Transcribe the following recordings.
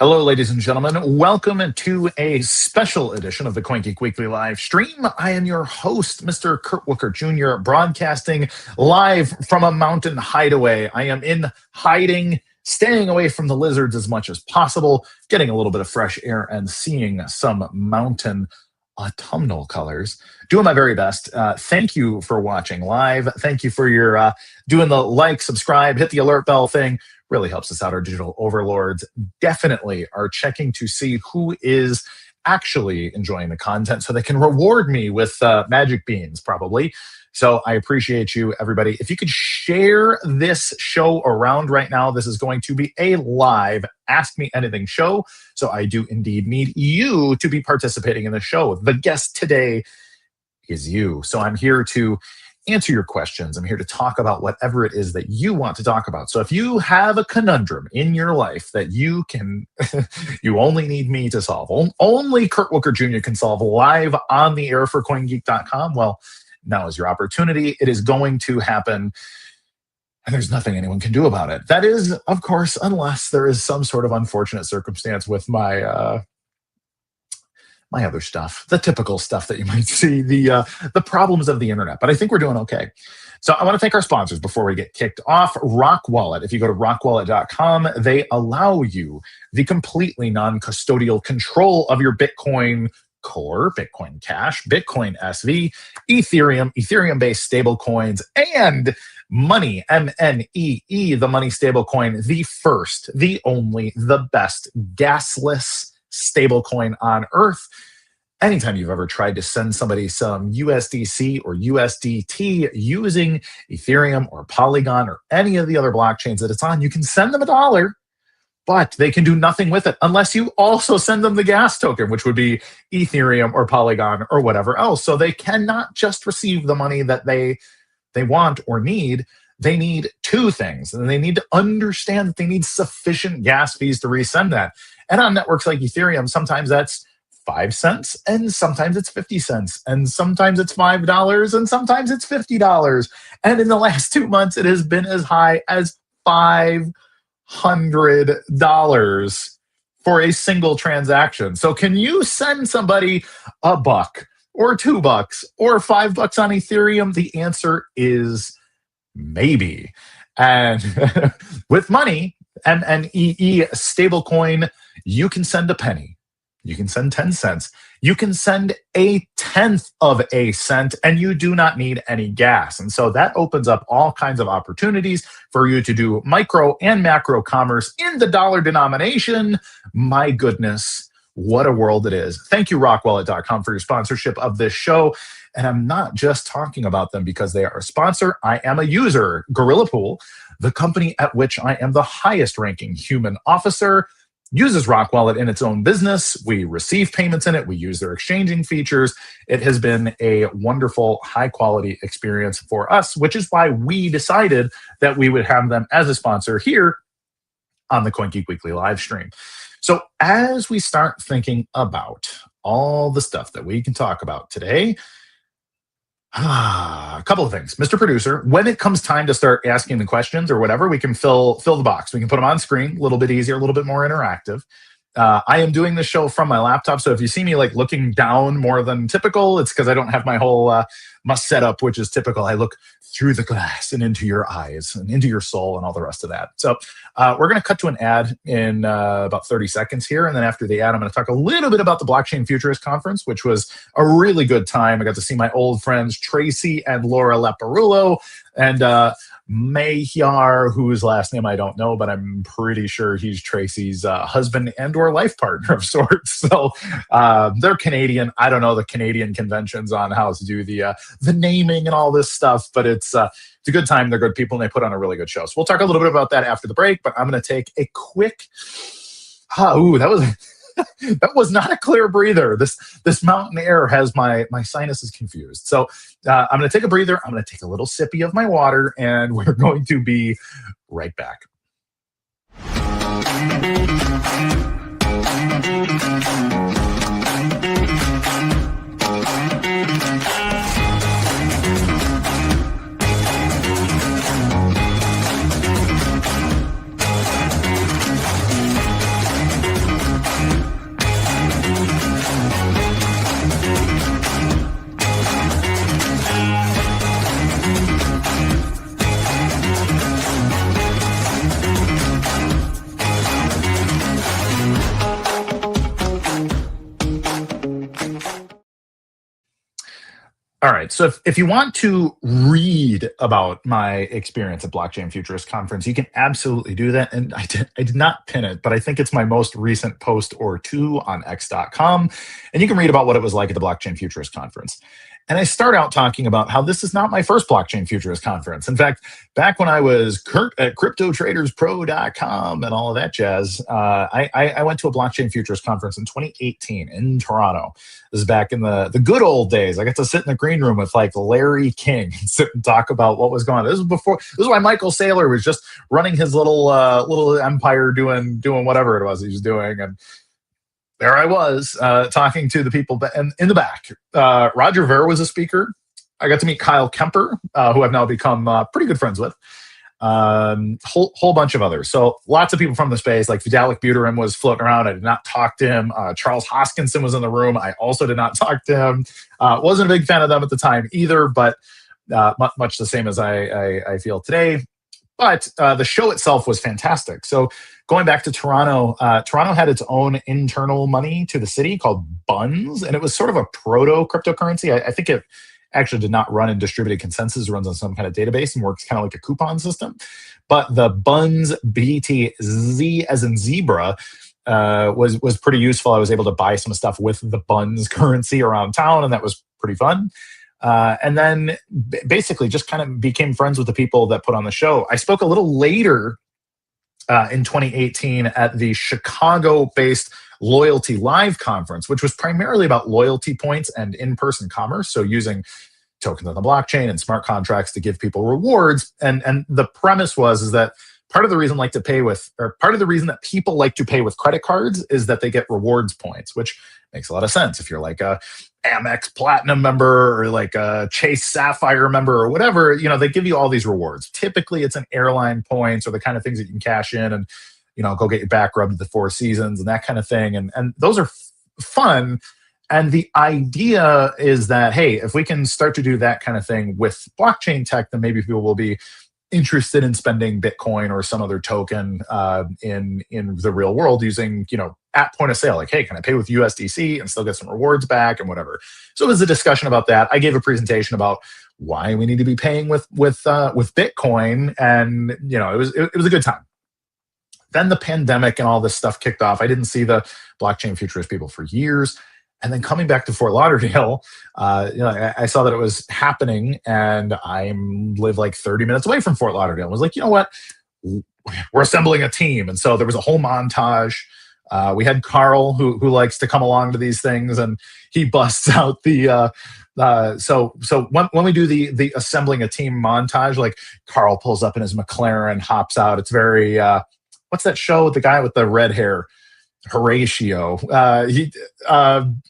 Hello, ladies and gentlemen. Welcome to a special edition of the CoinGeek Weekly Live Stream. I am your host, Mr. Kurt Wuckert Jr., broadcasting live from a mountain hideaway. I am in hiding, staying away from the lizards as much as possible, getting a little bit of fresh air and seeing some mountain autumnal colors. Doing my very best. Thank you for watching live. Thank you for your doing the like, subscribe, hit the alert bell thing. Really helps us out. Our digital overlords definitely are checking to see who is actually enjoying the content so they can reward me with magic beans, probably. So I appreciate you, everybody. If you could share this show around right now, this is going to be a live Ask Me Anything show. So I do indeed need you to be participating in the show. The guest today is you. So I'm here to answer your questions. I'm here to talk about whatever it is that you want to talk about. So if you have a conundrum in your life that you can, you only need me to solve, only Kurt Wuckert Jr. can solve live on the air for CoinGeek.com, well, now is your opportunity. It is going to happen, and there's nothing anyone can do about it. That is, of course, unless there is some sort of unfortunate circumstance with my my other stuff, the typical stuff that you might see, the problems of the internet. But I think we're doing okay. So I want to thank our sponsors before we get kicked off. Rock Wallet. If you go to rockwallet.com, they allow you the completely non-custodial control of your Bitcoin Core, Bitcoin Cash, Bitcoin SV, Ethereum, Ethereum-based stablecoins, and Money, MNEE, the money stablecoin, the first, the only, the best gasless stablecoin on earth. Anytime you've ever tried to send somebody some USDC or USDT using Ethereum or Polygon or any of the other blockchains that it's on, you can send them $1, but they can do nothing with it unless you also send them the gas token, which would be Ethereum or Polygon or whatever else. So they cannot just receive the money that they want or need. They need two things, and they need to understand that they need sufficient gas fees to resend that. And on networks like Ethereum, sometimes that's 5 cents, and sometimes it's 50 cents, and sometimes it's $5, and sometimes it's $50. And in the last 2 months, it has been as high as $500 for a single transaction. So can you send somebody $1 or $2 or $5 on Ethereum? The answer is maybe. And with money, MNEE stablecoin, you can send a penny. You can send 10 cents. You can send 1/10 of a cent, and you do not need any gas. And so that opens up all kinds of opportunities for you to do micro and macro commerce in the dollar denomination. My goodness, what a world it is. Thank you, rockwallet.com, for your sponsorship of this show. And I'm not just talking about them because they are a sponsor. I am a user. Gorilla Pool, the company at which I am the highest ranking human officer, uses Rock Wallet in its own business. We receive payments in it. We use their exchanging features. It has been a wonderful, high-quality experience for us, which is why we decided that we would have them as a sponsor here on the CoinGeek Weekly live stream. So as we start thinking about all the stuff that we can talk about today, a couple of things. Mr. Producer, when it comes time to start asking the questions or whatever, we can fill the box. We can put them on screen, a little bit easier, a little bit more interactive. I am doing this show from my laptop, so if you see me like looking down more than typical, it's because I don't have my whole setup, which is typical. I look through the glass and into your eyes and into your soul and all the rest of that. So we're going to cut to an ad in about 30 seconds here, and then after the ad, I'm going to talk a little bit about the Blockchain Futurist Conference, which was a really good time. I got to see my old friends Tracy and Laura Leparullo, and Mayar, whose last name I don't know, but I'm pretty sure he's Tracy's husband and or life partner of sorts. So they're Canadian. I don't know the Canadian conventions on how to do the naming and all this stuff, but it's a good time. They're good people, and they put on a really good show. So we'll talk a little bit about that after the break, but I'm going to take a quick, that was not a clear breather. This mountain air has my sinuses confused. So I'm going to take a breather. I'm going to take a little sippy of my water, and we're going to be right back. All right. So if you want to read about my experience at Blockchain Futurist Conference, you can absolutely do that. And I did not pin it, but I think it's my most recent post or two on x.com. And you can read about what it was like at the Blockchain Futurist Conference. And I start out talking about how this is not my first Blockchain Futurist Conference. In fact, back when I was Kurt at CryptoTradersPro.com and all of that jazz, I went to a Blockchain Futurist Conference in 2018 in Toronto. This is back in the good old days. I got to sit in the green room with like Larry King and sit and talk about what was going on. This was why Michael Saylor was just running his little empire doing whatever it was he was doing. And there I was talking to the people in the back. Roger Ver was a speaker. I got to meet Kyle Kemper, who I've now become pretty good friends with. Whole bunch of others. So lots of people from the space, like Vitalik Buterin was floating around. I did not talk to him. Charles Hoskinson was in the room. I also did not talk to him. Wasn't a big fan of them at the time either, but much the same as I feel today. But the show itself was fantastic. So going back to Toronto, Toronto had its own internal money to the city called Buns, and it was sort of a proto-cryptocurrency. I think it actually did not run in distributed consensus. It runs on some kind of database and works kind of like a coupon system. But the Buns BTZ as in zebra was pretty useful. I was able to buy some stuff with the Buns currency around town, and that was pretty fun. And then basically just kind of became friends with the people that put on the show. I spoke a little later in 2018 at the Chicago-based Loyalty Live conference, which was primarily about loyalty points and in-person commerce. So using tokens on the blockchain and smart contracts to give people rewards. And the premise is that part of the reason part of the reason that people like to pay with credit cards is that they get rewards points, which makes a lot of sense. If you're like a Amex Platinum member or like a Chase Sapphire member or whatever, they give you all these rewards. Typically it's an airline points or the kind of things that you can cash in and, go get your back rubbed at the Four Seasons and that kind of thing. And those are fun. And the idea is that, hey, if we can start to do that kind of thing with blockchain tech, then maybe people will be interested in spending Bitcoin or some other token in the real world using, at point of sale, like, hey, can I pay with USDC and still get some rewards back and whatever. So it was a discussion about that. I gave a presentation about why we need to be paying with Bitcoin, and it was a good time. Then the pandemic and all this stuff kicked off. I didn't see the Blockchain Futurist people for years. And then coming back to Fort Lauderdale, I saw that it was happening, and I live like 30 minutes away from Fort Lauderdale. I was like, you know what? We're assembling a team. And so there was a whole montage. We had Carl, who likes to come along to these things, and he busts out the so when we do the assembling a team montage, like Carl pulls up in his McLaren, hops out. It's very what's that show with the guy with the red hair? Horatio.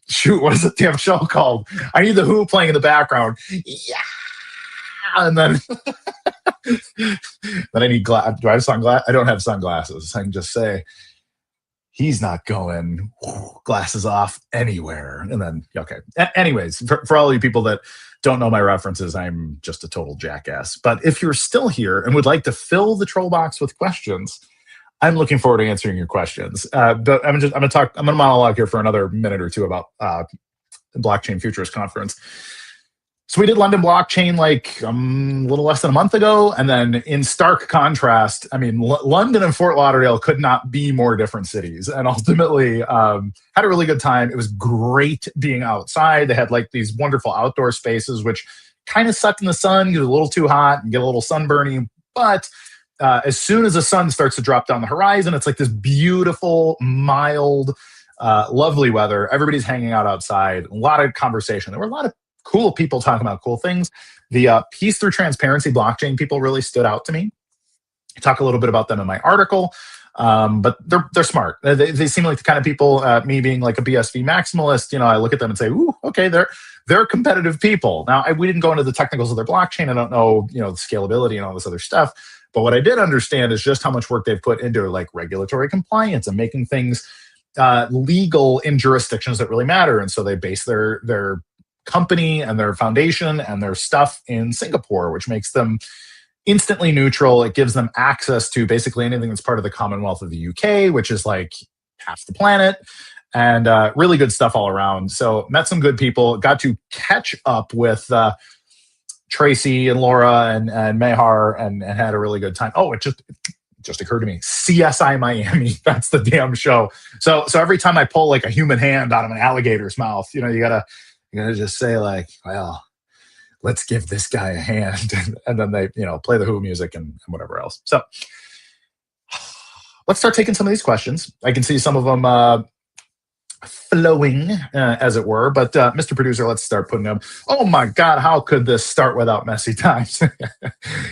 Shoot, what is the damn show called? I need the Who playing in the background. Yeah. And then I need do I have sunglasses? I don't have sunglasses. I can just say he's not going glasses off anywhere. And then, okay. Anyways, for all you people that don't know my references, I'm just a total jackass. But if you're still here and would like to fill the troll box with questions, I'm looking forward to answering your questions. But I'm gonna monologue here for another minute or two about the Blockchain Futurist Conference. So we did London Blockchain like a little less than a month ago, and then in stark contrast, London and Fort Lauderdale could not be more different cities. And ultimately, had a really good time. It was great being outside. They had like these wonderful outdoor spaces, which kind of suck in the sun, get a little too hot, and get a little sunburny, but as soon as the sun starts to drop down the horizon, it's like this beautiful, mild, lovely weather. Everybody's hanging out outside. A lot of conversation. There were a lot of cool people talking about cool things. The Peace Through Transparency blockchain people really stood out to me. I talk a little bit about them in my article, but they're smart. They seem like the kind of people, me being like a BSV maximalist, I look at them and say, ooh, okay, they're competitive people. Now, we didn't go into the technicals of their blockchain. I don't know, the scalability and all this other stuff. But what I did understand is just how much work they've put into like regulatory compliance and making things legal in jurisdictions that really matter. And so they base their company and their foundation and their stuff in Singapore, which makes them instantly neutral. It gives them access to basically anything that's part of the Commonwealth of the UK, which is like half the planet. and really good stuff all around. So met some good people, got to catch up with Tracy and Laura and Mehar, and had a really good time. Oh, it just occurred to me, CSI Miami. That's the damn show. So every time I pull like a human hand out of an alligator's mouth, you gotta just say like, well, let's give this guy a hand, and then they play the Who music and whatever else. So let's start taking some of these questions. I can see some of them flowing, as it were. But Mr. Producer, let's start putting them. Oh my God, how could this start without messy times?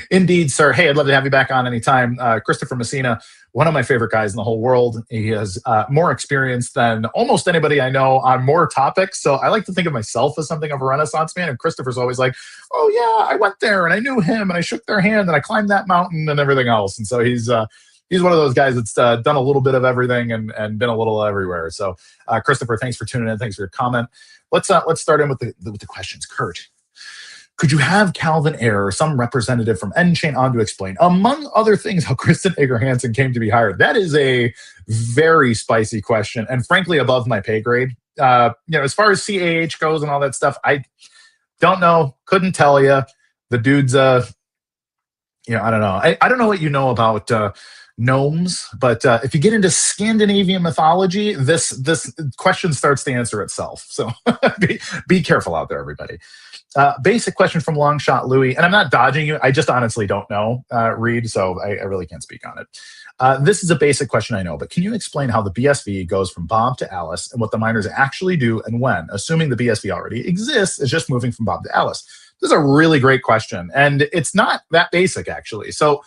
Indeed, sir. Hey, I'd love to have you back on anytime. Christopher Messina, one of my favorite guys in the whole world. He has more experience than almost anybody I know on more topics. So I like to think of myself as something of a Renaissance man. And Christopher's always like, oh yeah, I went there and I knew him and I shook their hand and I climbed that mountain and everything else. And so he's one of those guys that's done a little bit of everything and been a little everywhere. So, Christopher, thanks for tuning in. Thanks for your comment. Let's start in with the questions. Kurt, could you have Calvin Ayre or some representative from N-Chain on to explain, among other things, how Kristen Ager-Hansen came to be hired? That is a very spicy question, and frankly, above my pay grade. As far as CAH goes and all that stuff, I don't know. Couldn't tell you. The dude's, I don't know. I don't know what you know about gnomes, but if you get into Scandinavian mythology, this question starts to answer itself. So be careful out there, everybody. Basic question from Longshot Louie, and I'm not dodging you. I just honestly don't know, Reed, so I really can't speak on it. This is a basic question I know, but can you explain how the BSV goes from Bob to Alice and what the miners actually do and when, assuming the BSV already exists, is just moving from Bob to Alice? This is a really great question, and it's not that basic, actually. So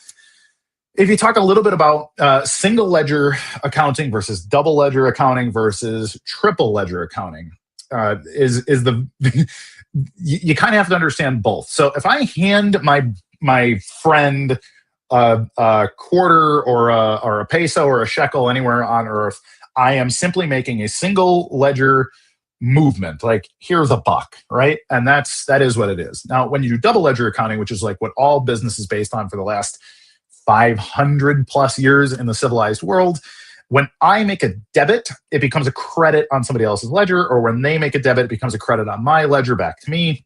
if you talk a little bit about single ledger accounting versus double ledger accounting versus triple ledger accounting, you kind of have to understand both. So if I hand my friend a quarter or a peso or a shekel anywhere on earth, I am simply making a single ledger movement. Like, here's a buck, right? And that is what it is. Now, when you do double ledger accounting, which is like what all business is based on for the last 500 plus years in the civilized world, when I make a debit, it becomes a credit on somebody else's ledger, or when they make a debit, it becomes a credit on my ledger back to me.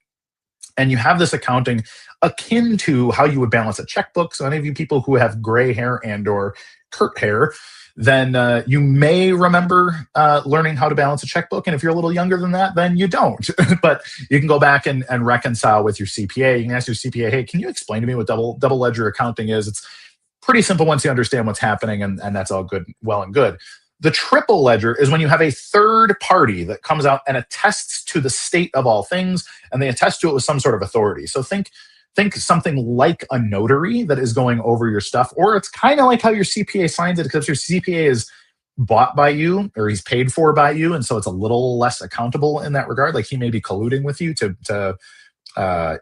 And you have this accounting akin to how you would balance a checkbook. So any of you people who have gray hair and or Kurt hair, then you may remember learning how to balance a checkbook. And if you're a little younger than that, then you don't. But you can go back and reconcile with your CPA. You can ask your CPA, hey, can you explain to me what double ledger accounting is? It's pretty simple once you understand what's happening, and that's all good, well and good. The triple ledger is when you have a third party that comes out and attests to the state of all things, and they attest to it with some sort of authority. So think something like a notary that is going over your stuff, or it's kind of like how your CPA signs it, except your CPA is bought by you or he's paid for by you, and so it's a little less accountable in that regard. Like, he may be colluding with you to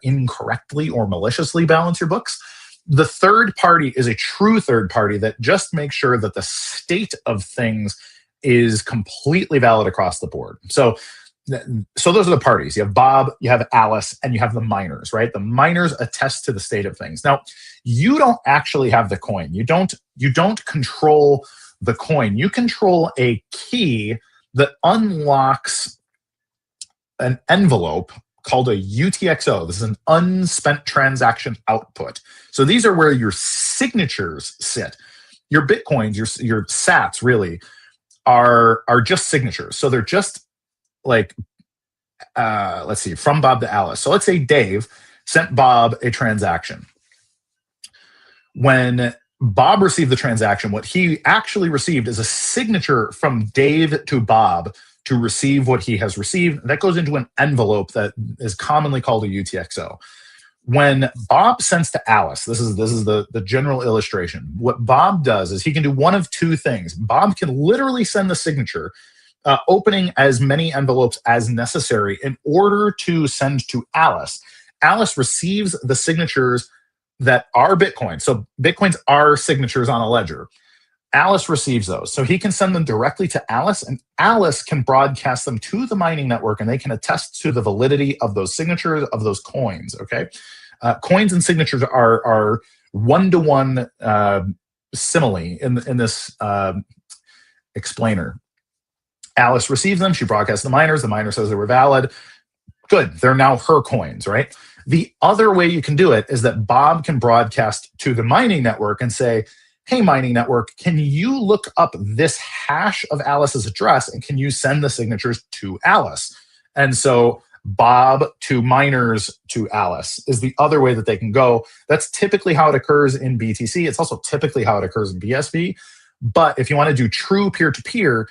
incorrectly or maliciously balance your books. The third party is a true third party that just makes sure that the state of things is completely valid across the board. So those are the parties. You have Bob, you have Alice, and you have the miners, right? The miners attest to the state of things. Now, you don't actually have the coin. You don't control the coin. You control a key that unlocks an envelope called a UTXO. This is an unspent transaction output. So these are where your signatures sit. Your Bitcoins, your sats really are just signatures. So they're just like, let's see, from Bob to Alice. So let's say Dave sent Bob a transaction. When Bob received the transaction, what he actually received is a signature from Dave to Bob to receive what he has received. That goes into an envelope that is commonly called a UTXO. When Bob sends to Alice, this is the general illustration. What Bob does is he can do one of two things. Bob can literally send the signature, opening as many envelopes as necessary in order to send to Alice. Alice receives the signatures that are Bitcoin. So Bitcoins are signatures on a ledger. Alice receives those. So he can send them directly to Alice, and Alice can broadcast them to the mining network, and they can attest to the validity of those signatures, of those coins, okay? Coins and signatures are one-to-one simile in this explainer. Alice receives them. She broadcasts the miners. The miner says they were valid. Good. They're now her coins, right? The other way you can do it is that Bob can broadcast to the mining network and say, hey, mining network, can you look up this hash of Alice's address and can you send the signatures to Alice? And so Bob to miners to Alice is the other way that they can go. That's typically how it occurs in BTC. It's also typically how it occurs in BSV. But if you want to do true peer-to-peer,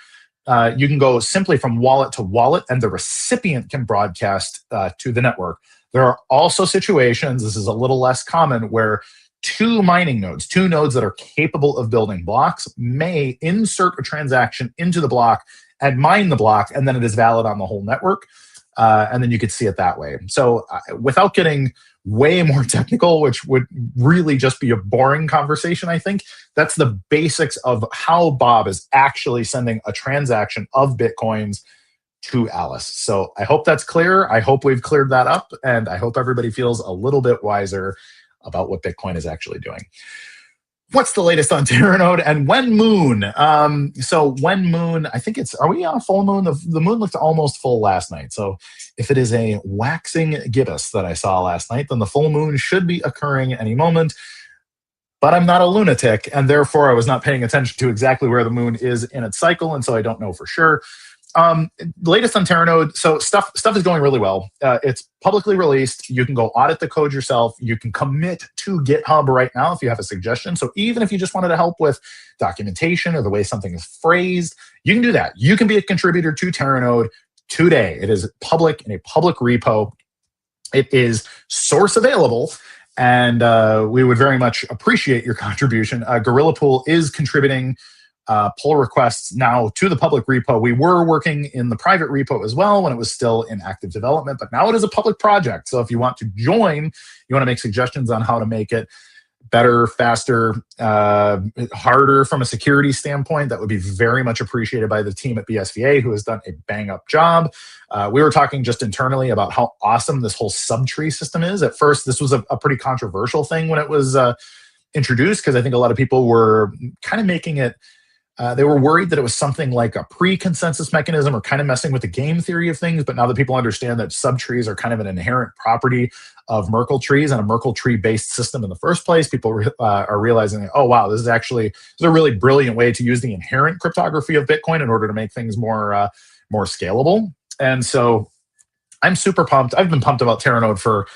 you can go simply from wallet to wallet, and the recipient can broadcast to the network. There are also situations, this is a little less common, where two mining nodes, two nodes that are capable of building blocks, may insert a transaction into the block and mine the block, and then it is valid on the whole network. And then you could see it that way. So without getting way more technical, which would really just be a boring conversation, I think, that's the basics of how Bob is actually sending a transaction of Bitcoins to Alice. So I hope that's clear. I hope we've cleared that up, and I hope everybody feels a little bit wiser about what Bitcoin is actually doing. What's the latest on Terranode and When Moon? So When Moon, I think are we on a full moon? The moon looked almost full last night. So if it is a waxing gibbous that I saw last night, then the full moon should be occurring any moment. But I'm not a lunatic, and therefore I was not paying attention to exactly where the moon is in its cycle, and so I don't know for sure. Latest on Terranode, so stuff is going really well. It's publicly released. You can go audit the code yourself. You can commit to GitHub right now if you have a suggestion. So even if you just wanted to help with documentation or the way something is phrased, you can do that. You can be a contributor to Terranode today. It is public in a public repo. It is source available, and we would very much appreciate your contribution. Gorilla Pool is contributing pull requests now to the public repo. We were working in the private repo as well when it was still in active development, but now it is a public project. So if you want to join, you want to make suggestions on how to make it better, faster, harder from a security standpoint, that would be very much appreciated by the team at BSVA, who has done a bang-up job. We were talking just internally about how awesome this whole subtree system is. At first, this was a pretty controversial thing when it was introduced, because I think a lot of people were kind of making it they were worried that it was something like a pre-consensus mechanism or kind of messing with the game theory of things. But now that people understand that subtrees are kind of an inherent property of Merkle trees and a Merkle tree-based system in the first place, people are realizing that, oh, wow, this is a really brilliant way to use the inherent cryptography of Bitcoin in order to make things more scalable. And so I'm super pumped. I've been pumped about Terranode for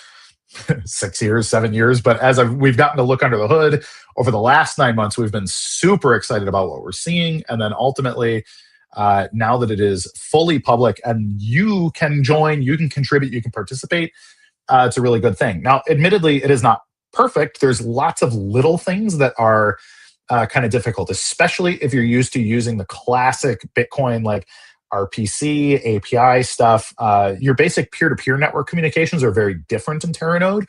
6 years, 7 years. But as we've gotten to look under the hood over the last 9 months, we've been super excited about what we're seeing. And then ultimately, now that it is fully public and you can join, you can contribute, you can participate, it's a really good thing. Now, admittedly, it is not perfect. There's lots of little things that are kind of difficult, especially if you're used to using the classic Bitcoin, like RPC, API stuff. Your basic peer-to-peer network communications are very different in Terranode.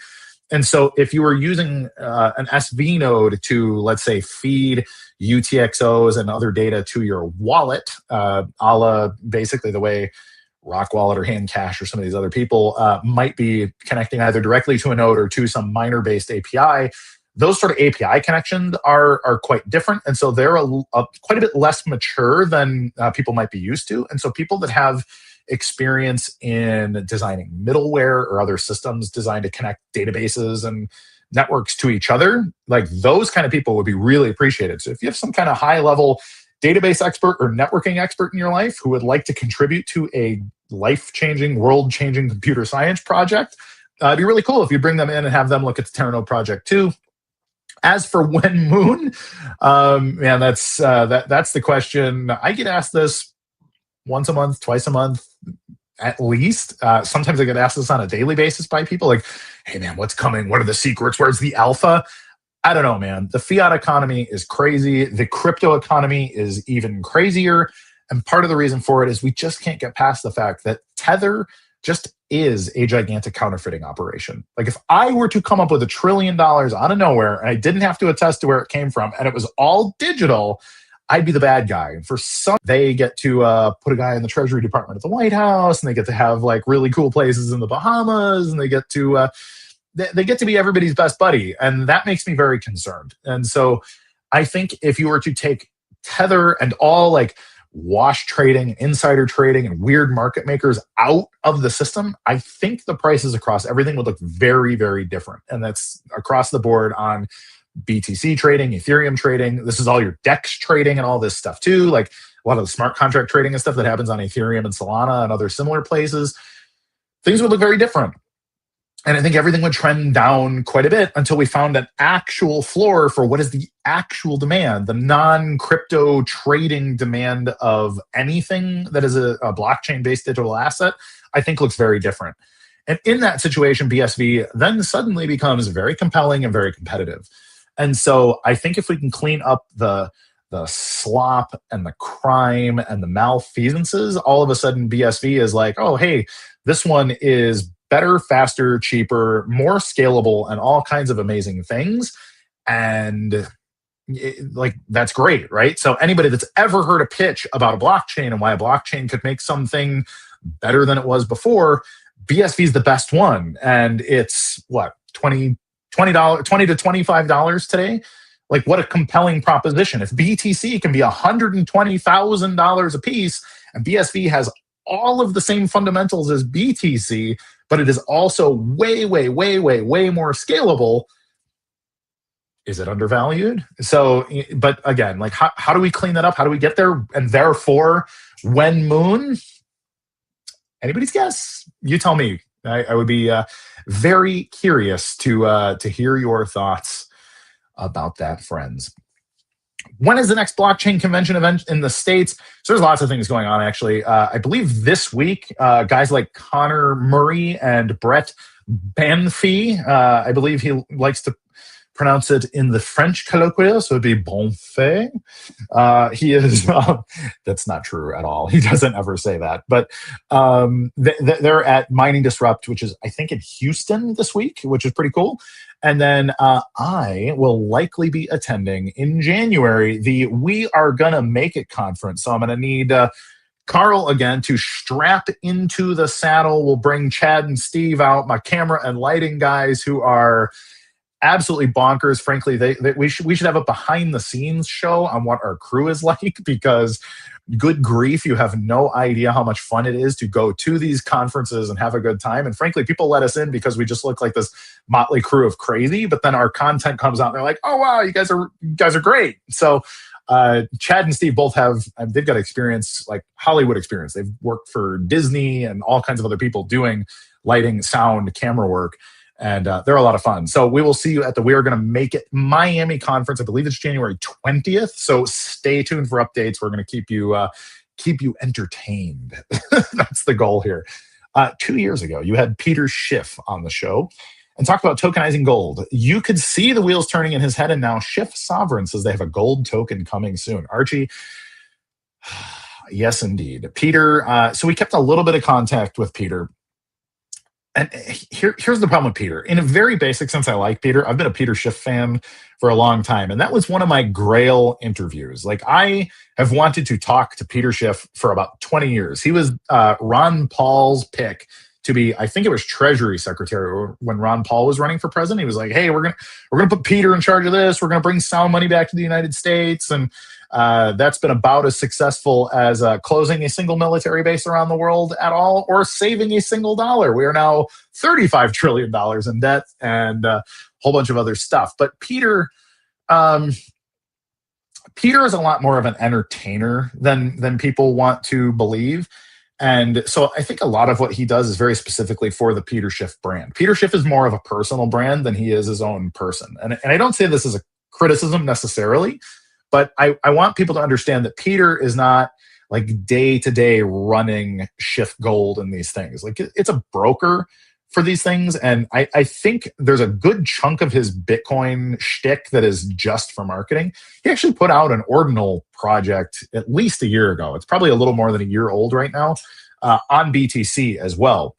And so if you were using an SV node to, let's say, feed UTXOs and other data to your wallet, a la basically the way Rock Wallet or Handcash or some of these other people might be connecting either directly to a node or to some miner-based API, those sort of API connections are quite different. And so they're quite a bit less mature than people might be used to. And so people that have experience in designing middleware or other systems designed to connect databases and networks to each other, like those kind of people would be really appreciated. So if you have some kind of high-level database expert or networking expert in your life who would like to contribute to a life-changing, world-changing computer science project, it'd be really cool if you bring them in and have them look at the Terranode project too. As for When Moon, man, that's the question. I get asked this once a month, twice a month, at least. Sometimes I get asked this on a daily basis by people, like, hey, man, what's coming? What are the secrets? Where's the alpha? I don't know, man. The fiat economy is crazy. The crypto economy is even crazier. And part of the reason for it is we just can't get past the fact that Tether just is a gigantic counterfeiting operation. Like if I were to come up with $1 trillion out of nowhere and I didn't have to attest to where it came from and it was all digital, I'd be the bad guy. And for some, they get to put a guy in the Treasury Department at the White House, and they get to have like really cool places in the Bahamas, and they get to be everybody's best buddy. And that makes me very concerned. And so I think if you were to take Tether and all like wash trading, insider trading, and weird market makers out of the system, I think the prices across everything would look very, very different. And that's across the board on BTC trading, Ethereum trading. This is all your DEX trading and all this stuff too. Like a lot of the smart contract trading and stuff that happens on Ethereum and Solana and other similar places. Things would look very different. And I think everything would trend down quite a bit until we found an actual floor for what is the actual demand, the non-crypto trading demand of anything that is a blockchain-based digital asset, I think looks very different. And in that situation, BSV then suddenly becomes very compelling and very competitive. And so I think if we can clean up the slop and the crime and the malfeasances, all of a sudden BSV is like, oh, hey, this one is better, faster, cheaper, more scalable, and all kinds of amazing things. And that's great, right? So anybody that's ever heard a pitch about a blockchain and why a blockchain could make something better than it was before, BSV is the best one. And it's what, $20 to $25 today? Like, what a compelling proposition. If BTC can be $120,000 a piece and BSV has all of the same fundamentals as BTC, but it is also way, way, way, way, way more scalable, is it undervalued? So, but again, like how do we clean that up? How do we get there? And therefore, when moon? Anybody's guess. You tell me. I would be very curious to hear your thoughts about that, friends. When is the next blockchain convention event in the States? So there's lots of things going on, actually. I believe this week, guys like Connor Murray and Brett Banfi, I believe he likes to pronounce it in the French colloquial, so it'd be Bonfait. He is, that's not true at all. He doesn't ever say that. But they're at Mining Disrupt, which is, I think, in Houston this week, which is pretty cool. And then I will likely be attending in January the We Are Gonna Make It conference. So I'm going to need Carl again to strap into the saddle. We'll bring Chad and Steve out, my camera and lighting guys who are absolutely bonkers. Frankly, we should have a behind the scenes show on what our crew is like, because good grief, you have no idea how much fun it is to go to these conferences and have a good time. And frankly, people let us in because we just look like this motley crew of crazy, but then our content comes out and they're like, oh wow, you guys are great. So Chad and Steve both they've got experience, like Hollywood experience. They've worked for Disney and all kinds of other people doing lighting, sound, camera work. And they're a lot of fun. So we will see you at the We Are Gonna Make It Miami conference. I believe it's January 20th. So stay tuned for updates. We're going to keep you entertained. That's the goal here. 2 years ago, you had Peter Schiff on the show and talked about tokenizing gold. You could see the wheels turning in his head, and now Schiff Sovereign says they have a gold token coming soon. Archie, yes, indeed. Peter, so we kept a little bit of contact with Peter. And here's the problem with Peter. In a very basic sense, I like Peter. I've been a Peter Schiff fan for a long time. And that was one of my grail interviews. Like, I have wanted to talk to Peter Schiff for about 20 years. He was Ron Paul's pick to be, I think it was Treasury Secretary when Ron Paul was running for president. He was like, hey, we're gonna put Peter in charge of this. We're gonna bring sound money back to the United States. And that's been about as successful as closing a single military base around the world at all, or saving a single dollar. We are now $35 trillion in debt and a whole bunch of other stuff. But Peter is a lot more of an entertainer than people want to believe. And so I think a lot of what he does is very specifically for the Peter Schiff brand. Peter Schiff is more of a personal brand than he is his own person. And I don't say this as a criticism necessarily, but I want people to understand that Peter is not like day-to-day running Schiff Gold and these things. Like, it's a broker for these things. And I think there's a good chunk of his Bitcoin shtick that is just for marketing. He actually put out an ordinal project at least a year ago. It's probably a little more than a year old right now, on BTC as well.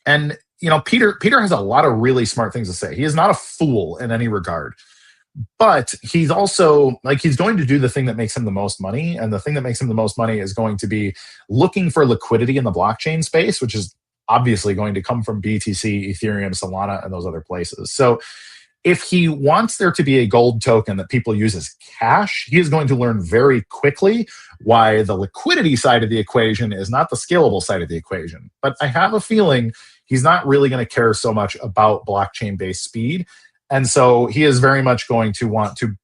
And, you know, Peter has a lot of really smart things to say. He is not a fool in any regard. But he's also, like, he's going to do the thing that makes him the most money. And the thing that makes him the most money is going to be looking for liquidity in the blockchain space, which is obviously going to come from BTC, Ethereum, Solana, and those other places. So If he wants there to be a gold token that people use as cash, he is going to learn very quickly why the liquidity side of the equation is not the scalable side of the equation. But I have a feeling he's not really going to care so much about blockchain-based speed. And so he is very much going to want to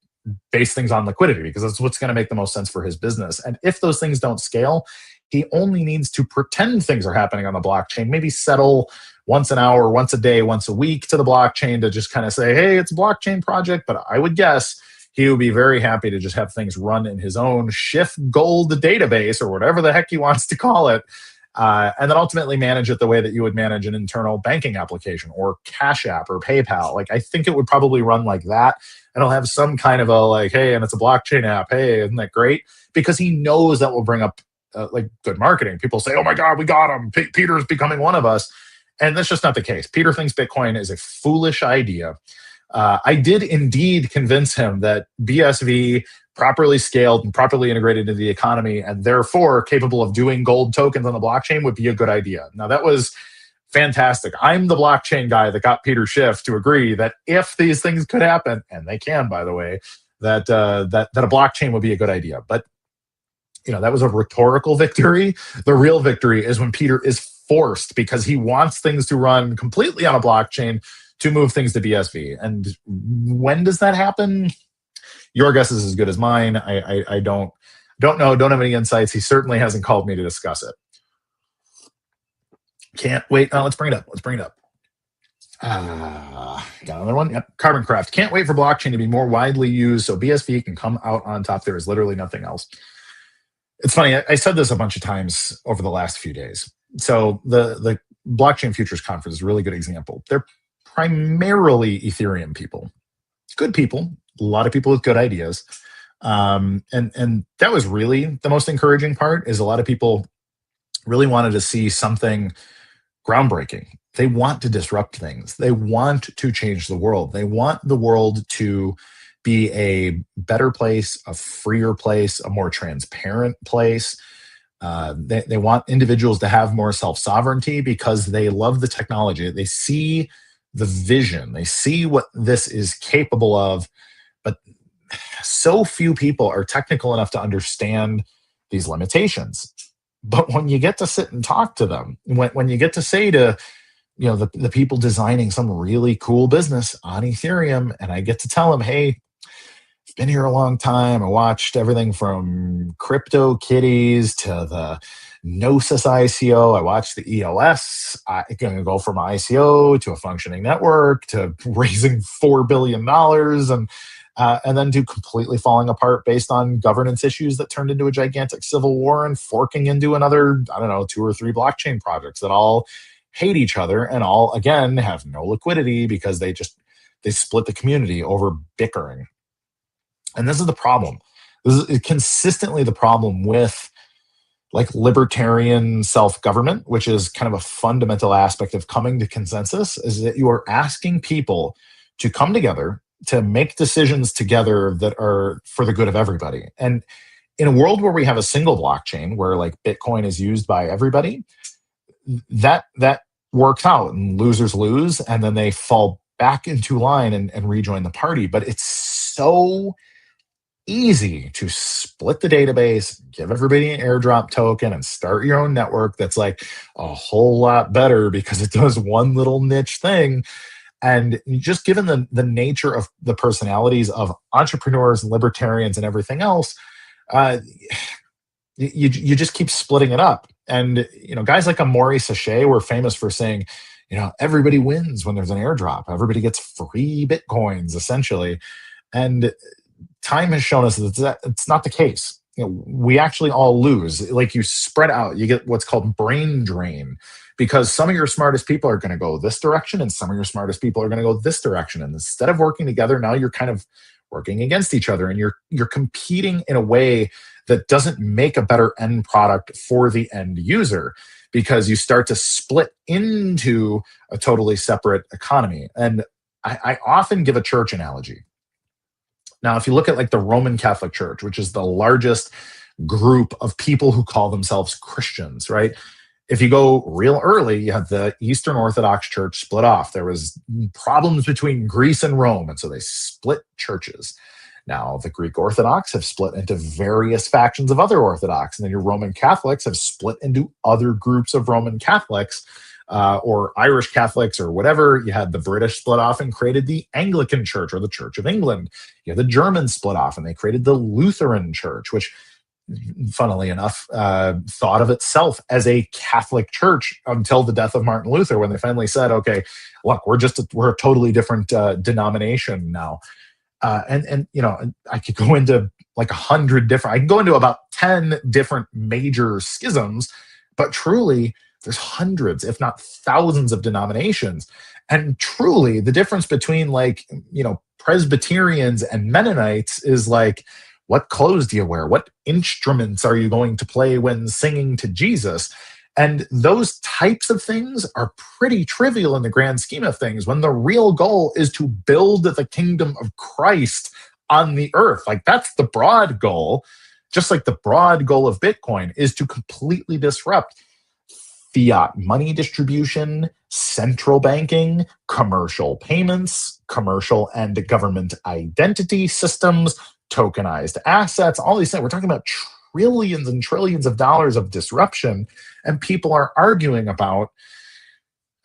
base things on liquidity because that's what's going to make the most sense for his business. And if those things don't scale, he only needs to pretend things are happening on the blockchain, maybe settle once an hour, once a day, once a week to the blockchain to just kind of say, hey, it's a blockchain project. But I would guess he would be very happy to just have things run in his own Shift Gold database or whatever the heck he wants to call it. And then ultimately manage it the way that you would manage an internal banking application or Cash App or PayPal. Like, I think it would probably run like that. And it'll have some kind of a like, hey, and it's a blockchain app. Hey, isn't that great? Because he knows that will bring up like good marketing. People say, oh my God, we got him. Peter's becoming one of us. And that's just not the case. Peter thinks Bitcoin is a foolish idea. I did indeed convince him that BSV properly scaled and properly integrated into the economy and therefore capable of doing gold tokens on the blockchain would be a good idea. Now, that was fantastic. I'm the blockchain guy that got Peter Schiff to agree that if these things could happen, and they can, by the way, that that a blockchain would be a good idea. But that was a rhetorical victory. The real victory is when Peter is forced, because he wants things to run completely on a blockchain, to move things to BSV. And when does that happen? Your guess is as good as mine. I don't know, don't have any insights. He certainly hasn't called me to discuss it. Can't wait. Let's bring it up. Got another one. Yep. Carbon Craft. Can't wait for blockchain to be more widely used so BSV can come out on top. There is literally nothing else. It's funny. I said this a bunch of times over the last few days. So the Blockchain Futurist Conference is a really good example. They're primarily Ethereum people. Good people. A lot of people with good ideas. And that was really the most encouraging part, is a lot of people really wanted to see something groundbreaking. They want to disrupt things. They want to change the world. They want the world to be a better place, a freer place, a more transparent place. They want individuals to have more self-sovereignty because they love the technology. They see the vision. They see what this is capable of. But so few people are technical enough to understand these limitations. But when you get to sit and talk to them, when you get to say to the people designing some really cool business on Ethereum, and I get to tell them, hey, I've been here a long time. I watched everything from Crypto Kitties to the Gnosis ICO. I watched the EOS. I'm going to go from ICO to a functioning network to raising $4 billion and then to completely falling apart based on governance issues that turned into a gigantic civil war and forking into another, 2 or 3 blockchain projects that all hate each other and all, again, have no liquidity because they split the community over bickering. And this is the problem. This is consistently the problem with like libertarian self-government, which is kind of a fundamental aspect of coming to consensus, is that you are asking people to come together to make decisions together that are for the good of everybody. And in a world where we have a single blockchain, where like Bitcoin is used by everybody, that works out and losers lose, and then they fall back into line and rejoin the party. But it's so easy to split the database, give everybody an airdrop token, and start your own network that's like a whole lot better because it does one little niche thing. And just given the nature of the personalities of entrepreneurs and libertarians and everything else, you just keep splitting it up. And guys like Amaury Sachet were famous for saying, everybody wins when there's an airdrop. Everybody gets free Bitcoins, essentially. And time has shown us that it's not the case. We actually all lose. Like, you spread out, you get what's called brain drain, because some of your smartest people are going to go this direction and some of your smartest people are going to go this direction. And instead of working together, now you're kind of working against each other, and you're competing in a way that doesn't make a better end product for the end user, because you start to split into a totally separate economy. And I often give a church analogy. Now, if you look at like the Roman Catholic Church, which is the largest group of people who call themselves Christians, right? If you go real early, you have the Eastern Orthodox Church split off. There was problems between Greece and Rome, and so they split churches. Now, the Greek Orthodox have split into various factions of other Orthodox, and then your Roman Catholics have split into other groups of Roman Catholics, or Irish Catholics, or whatever. You had the British split off and created the Anglican Church, or the Church of England. You had the Germans split off, and they created the Lutheran Church, which, funnily enough, thought of itself as a Catholic church until the death of Martin Luther, when they finally said, okay, look, we're a totally different denomination now. And I could go into like 100 different, I can go into about 10 different major schisms, but truly there's hundreds, if not thousands of denominations. And truly the difference between Presbyterians and Mennonites is like, what clothes do you wear? What instruments are you going to play when singing to Jesus? And those types of things are pretty trivial in the grand scheme of things, when the real goal is to build the kingdom of Christ on the earth. Like, that's the broad goal. Just like the broad goal of Bitcoin is to completely disrupt fiat money distribution, central banking, commercial payments, commercial and government identity systems, tokenized assets, all these things. We're talking about trillions and trillions of dollars of disruption, and people are arguing about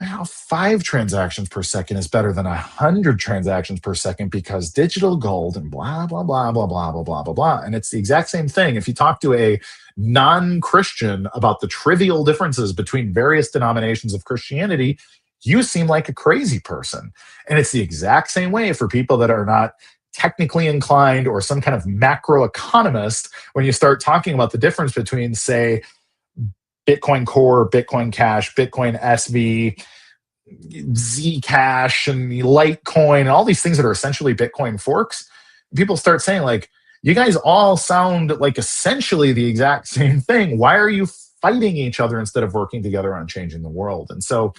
how 5 transactions per second is better than 100 transactions per second because digital gold and blah, blah, blah, blah, blah, blah, blah, blah, blah. And it's the exact same thing. If you talk to a non-Christian about the trivial differences between various denominations of Christianity, you seem like a crazy person. And it's the exact same way for people that are not technically inclined or some kind of macroeconomist. When you start talking about the difference between, say, Bitcoin Core, Bitcoin Cash, Bitcoin SV, Zcash, and Litecoin, and all these things that are essentially Bitcoin forks, people start saying, like, you guys all sound like essentially the exact same thing. Why are you fighting each other instead of working together on changing the world? And so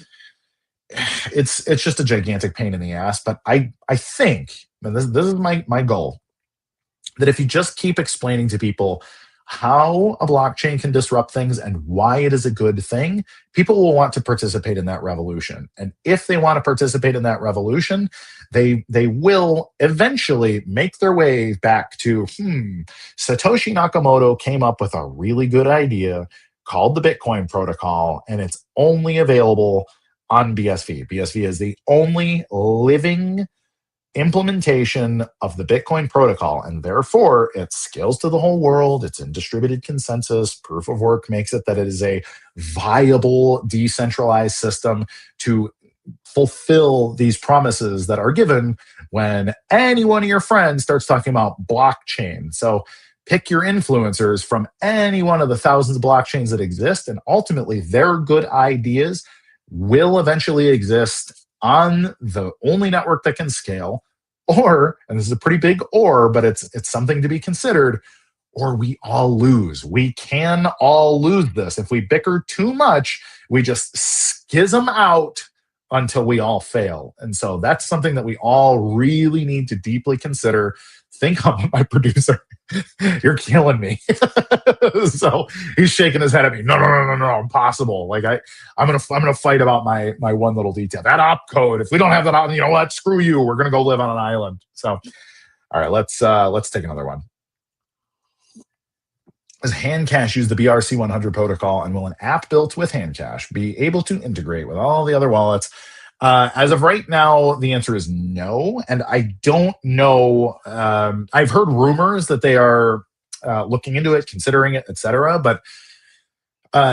it's just a gigantic pain in the ass. But I think, and this is my goal, that if you just keep explaining to people how a blockchain can disrupt things and why it is a good thing, people will want to participate in that revolution. And if they want to participate in that revolution, they will eventually make their way back to, Satoshi Nakamoto came up with a really good idea called the Bitcoin protocol, and it's only available on BSV. BSV is the only living implementation of the Bitcoin protocol, and therefore it scales to the whole world. It's in distributed consensus. Proof of work makes it that it is a viable decentralized system to fulfill these promises that are given when any one of your friends starts talking about blockchain. So pick your influencers from any one of the thousands of blockchains that exist, and ultimately their good ideas will eventually exist on the only network that can scale, or, and this is a pretty big or, but it's something to be considered, or we all lose. We can all lose this. If we bicker too much, we just schism out until we all fail. And so that's something that we all really need to deeply consider. Think about my producer. You're killing me. So he's shaking his head at me. No, impossible. Like I'm gonna fight about my one little detail. That opcode. If we don't have that op, you know what? Screw you. We're gonna go live on an island. So, all right, let's take another one. Does Handcash use the BRC100 protocol, and will an app built with Handcash be able to integrate with all the other wallets? As of right now, the answer is no, and I don't know. I've heard rumors that they are looking into it, considering it, etc., but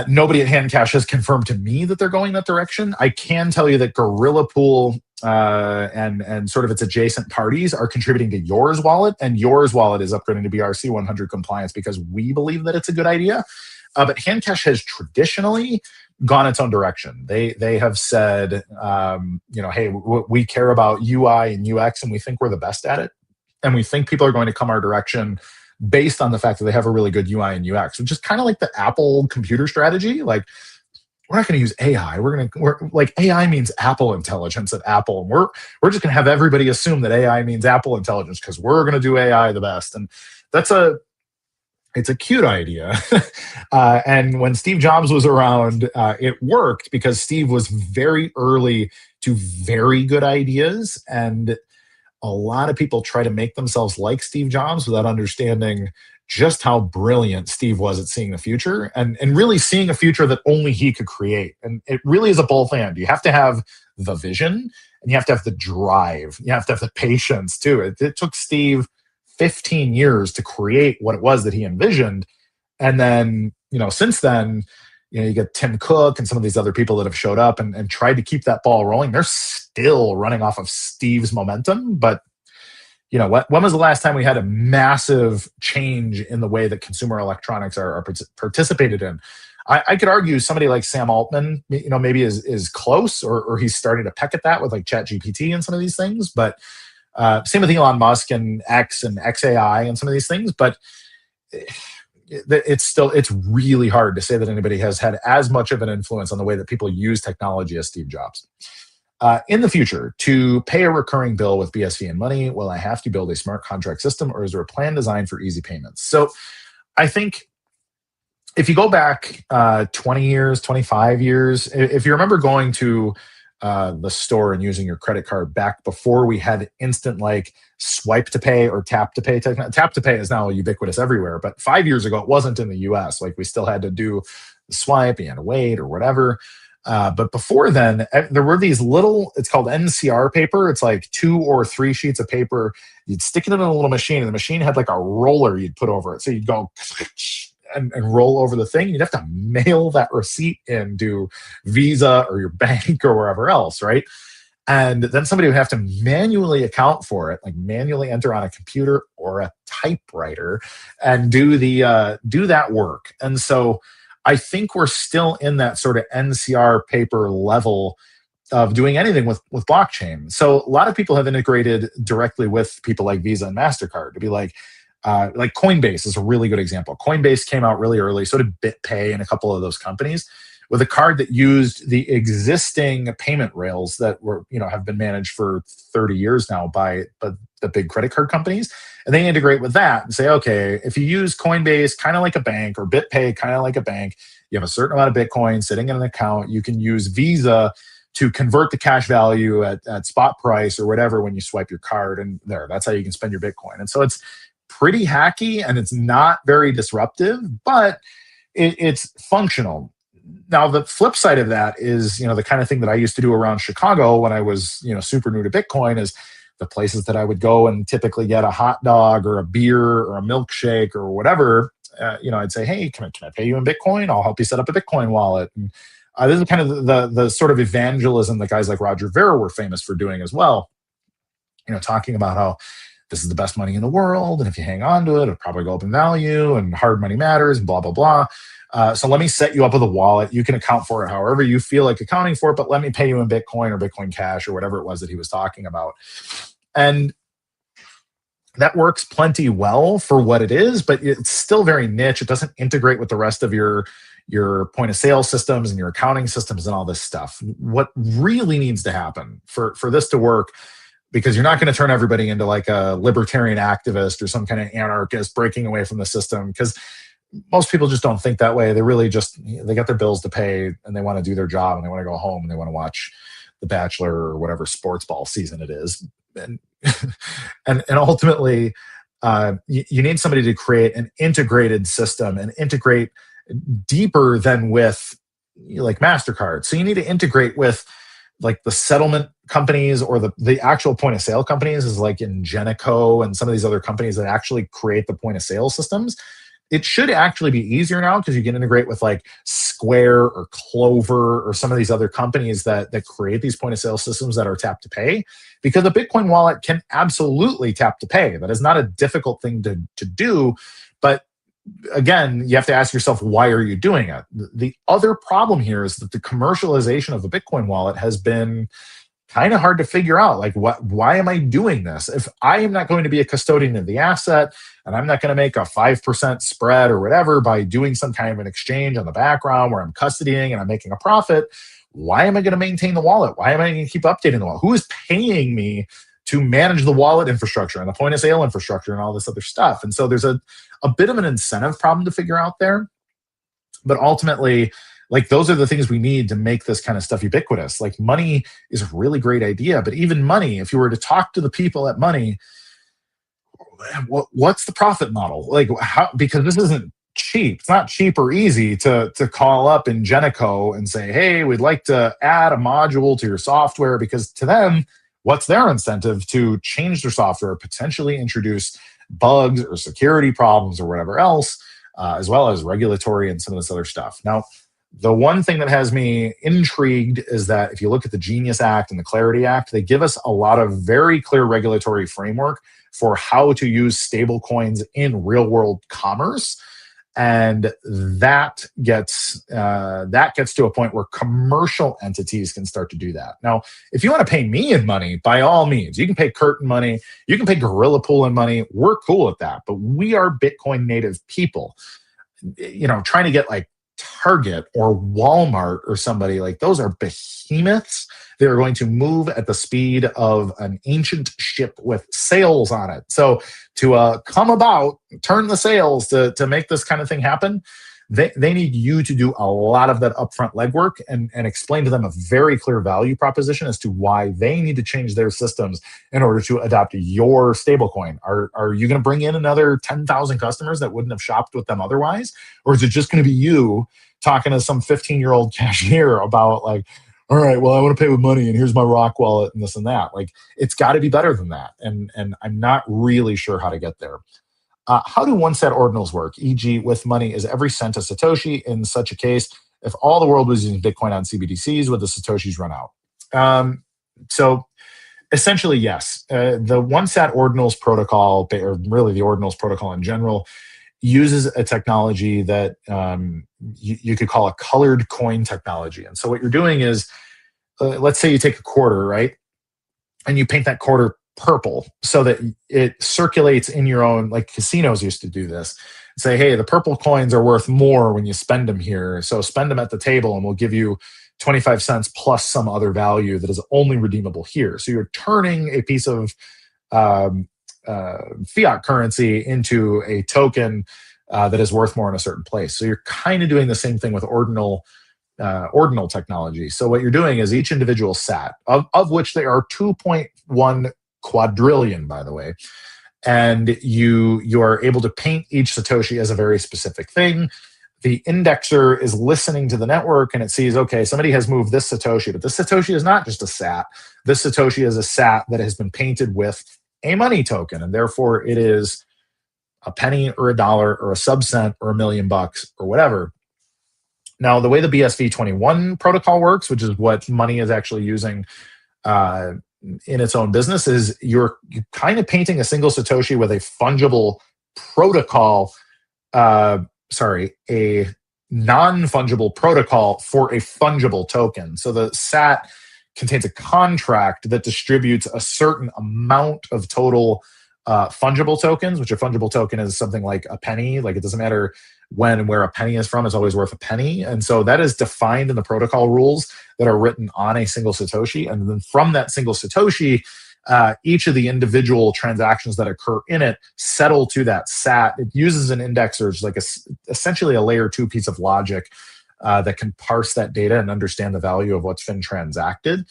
nobody at Handcash has confirmed to me that they're going that direction. I can tell you that Gorilla Pool and sort of its adjacent parties are contributing to Yours Wallet, and Yours Wallet is upgrading to BRC 100 compliance because we believe that it's a good idea. But Handcash has traditionally gone its own direction. They have said, hey, we care about UI and UX, and we think we're the best at it, and we think people are going to come our direction based on the fact that they have a really good UI and UX, which is kind of like the Apple computer strategy. Like, we're not going to use AI. We're like, AI means Apple intelligence at Apple, and we're just going to have everybody assume that AI means Apple intelligence because we're going to do AI the best. And It's a cute idea. And when Steve Jobs was around, it worked because Steve was very early to very good ideas. And a lot of people try to make themselves like Steve Jobs without understanding just how brilliant Steve was at seeing the future and really seeing a future that only he could create. And it really is a both and. You have to have the vision and you have to have the drive. You have to have the patience too. It took Steve 15 years to create what it was that he envisioned. And then, since then, you get Tim Cook and some of these other people that have showed up and tried to keep that ball rolling. They're still running off of Steve's momentum. But, when was the last time we had a massive change in the way that consumer electronics are participated in? I could argue somebody like Sam Altman, maybe is close or he's starting to peck at that with like ChatGPT and some of these things. But same with Elon Musk and X and XAI and some of these things. But it's really hard to say that anybody has had as much of an influence on the way that people use technology as Steve Jobs. In the future, to pay a recurring bill with BSV and money, will I have to build a smart contract system or is there a plan designed for easy payments? So I think if you go back 20 years, 25 years, if you remember going to the store and using your credit card back before we had instant like swipe to pay or tap to pay technology. Tap to pay is now ubiquitous everywhere, but 5 years ago it wasn't in the US. Like we still had to do the swipe, you had to wait or whatever. But before then, there were these little, it's called NCR paper. It's like 2 or 3 sheets of paper. You'd stick it in a little machine and the machine had like a roller you'd put over it. So you'd go and roll over the thing. You'd have to mail that receipt into Visa or your bank or wherever else, right? And then somebody would have to manually account for it, like manually enter on a computer or a typewriter and do that work. And so I think we're still in that sort of NCR paper level of doing anything with blockchain. So a lot of people have integrated directly with people like Visa and MasterCard to be like Coinbase is a really good example. Coinbase came out really early, so did BitPay and a couple of those companies with a card that used the existing payment rails that have been managed for 30 years now by the big credit card companies. And they integrate with that and say, okay, if you use Coinbase kind of like a bank or BitPay kind of like a bank, you have a certain amount of Bitcoin sitting in an account, you can use Visa to convert the cash value at spot price or whatever when you swipe your card, and that's how you can spend your Bitcoin. And so it's pretty hacky and it's not very disruptive, but it's functional. Now, the flip side of that is, the kind of thing that I used to do around Chicago when I was, super new to Bitcoin is the places that I would go and typically get a hot dog or a beer or a milkshake or whatever. I'd say, hey, can I pay you in Bitcoin? I'll help you set up a Bitcoin wallet. And this is kind of the sort of evangelism that guys like Roger Ver were famous for doing as well. Talking about how this is the best money in the world, and if you hang on to it, it'll probably go up in value, and hard money matters, and blah, blah, blah. So let me set you up with a wallet. You can account for it however you feel like accounting for it, but let me pay you in Bitcoin or Bitcoin Cash or whatever it was that he was talking about. And that works plenty well for what it is, but it's still very niche. It doesn't integrate with the rest of your point of sale systems and your accounting systems and all this stuff. What really needs to happen for this to work, because you're not going to turn everybody into like a libertarian activist or some kind of anarchist breaking away from the system, because most people just don't think that way. They really they got their bills to pay and they want to do their job and they want to go home and they want to watch The Bachelor or whatever sports ball season it is. And and ultimately, you need somebody to create an integrated system and integrate deeper than with like MasterCard. So you need to integrate with like the settlement companies or the actual point of sale companies, is like Ingenico and some of these other companies that actually create the point of sale systems. It should actually be easier now because you can integrate with like Square or Clover or some of these other companies that create these point of sale systems that are tap to pay, because a Bitcoin wallet can absolutely tap to pay. That is not a difficult thing to do. But again, you have to ask yourself, why are you doing it? The other problem here is that the commercialization of a Bitcoin wallet has been kind of hard to figure out. Like, why am I doing this? If I am not going to be a custodian of the asset and I'm not going to make a 5% spread or whatever by doing some kind of an exchange on the background where I'm custodying and I'm making a profit, why am I going to maintain the wallet? Why am I going to keep updating the wallet? Who is paying me to manage the wallet infrastructure and the point of sale infrastructure and all this other stuff. And so there's a bit of an incentive problem to figure out there. But ultimately, like, those are the things we need to make this kind of stuff ubiquitous. Like, money is a really great idea, but even money, if you were to talk to the people at money, what's the profit model? Like, how? Because this isn't cheap. It's not cheap or easy to call up in Ingenico and say, hey, we'd like to add a module to your software, because to them, what's their incentive to change their software, potentially introduce bugs or security problems or whatever else, as well as regulatory and some of this other stuff. Now, the one thing that has me intrigued is that if you look at the Genius Act and the Clarity Act, they give us a lot of very clear regulatory framework for how to use stable coins in real world commerce. And that gets to a point where commercial entities can start to do that. Now, if you want to pay me in money, by all means, you can pay Kurt in money, you can pay Gorilla Pool in money. We're cool with that. But we are Bitcoin native people. Trying to get like Target or Walmart or somebody, like, those are behemoths. They're going to move at the speed of an ancient ship with sails on it. So to turn the sails to make this kind of thing happen, they need you to do a lot of that upfront legwork and explain to them a very clear value proposition as to why they need to change their systems in order to adopt your stablecoin. Are you going to bring in another 10,000 customers that wouldn't have shopped with them otherwise? Or is it just going to be you talking to some 15-year-old cashier about, like, all right, well, I want to pay with money and here's my Rock wallet and this and that? Like, it's got to be better than that. And I'm not really sure how to get there. How do one-set ordinals work? E.g., with money, is every cent a Satoshi? In such a case, if all the world was using Bitcoin on CBDCs, would the Satoshis run out? So essentially, yes. The one-set ordinals protocol, or really the ordinals protocol in general, uses a technology that you could call a colored coin technology. And so what you're doing is, let's say you take a quarter, right? And you paint that quarter purple so that it circulates in your own, like casinos used to do this. Say, hey, the purple coins are worth more when you spend them here. So spend them at the table and we'll give you 25 cents plus some other value that is only redeemable here. So you're turning a piece of fiat currency into a token that is worth more in a certain place. So you're kind of doing the same thing with ordinal technology. So what you're doing is each individual sat, of which there are 2.1 quadrillion, by the way, and you are able to paint each Satoshi as a very specific thing. The indexer is listening to the network and it sees, okay, somebody has moved this Satoshi, but this Satoshi is not just a sat. This Satoshi is a sat that has been painted with a money token, and therefore it is a penny or a dollar or a sub-cent or $1 million or whatever. Now, the way the BSV21 protocol works, which is what money is actually using in its own business, is you're kind of painting a single Satoshi with a fungible protocol, a non-fungible protocol for a fungible token. So the SAT contains a contract that distributes a certain amount of total fungible tokens, which a fungible token is something like a penny. Like, it doesn't matter when and where a penny is from, it's always worth a penny. And so that is defined in the protocol rules that are written on a single Satoshi. And then from that single Satoshi, each of the individual transactions that occur in it settle to that SAT. It uses an indexer, which is like essentially a layer 2 piece of logic that can parse that data and understand the value of what's been transacted.